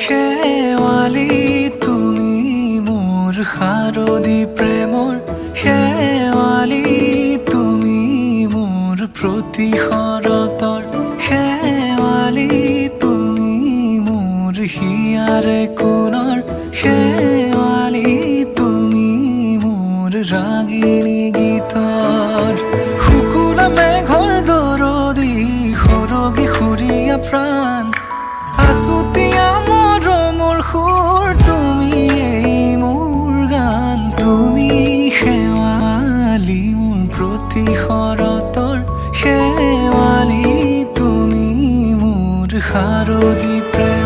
শেৱালি তুমি মোৰ শাৰদী প্ৰেমৰ শেৱালি তুমি মোৰ প্ৰতি শৰতৰ শেৱালি তুমি মোৰ হিয়াৰে কোণৰ শেৱালি তুমি মোৰ ৰাগিনী গীতৰ শুকুলা মেঘৰ দৰদি সৰগী সুৰীয়া প্ৰাণ আছুতীয়া মৰমৰ সুৰ তুমি মোৰ গান তুমি শেৱালি মোৰ প্ৰতি শৰতৰ শেৱালি তুমি মোৰ শাৰদী প্ৰেম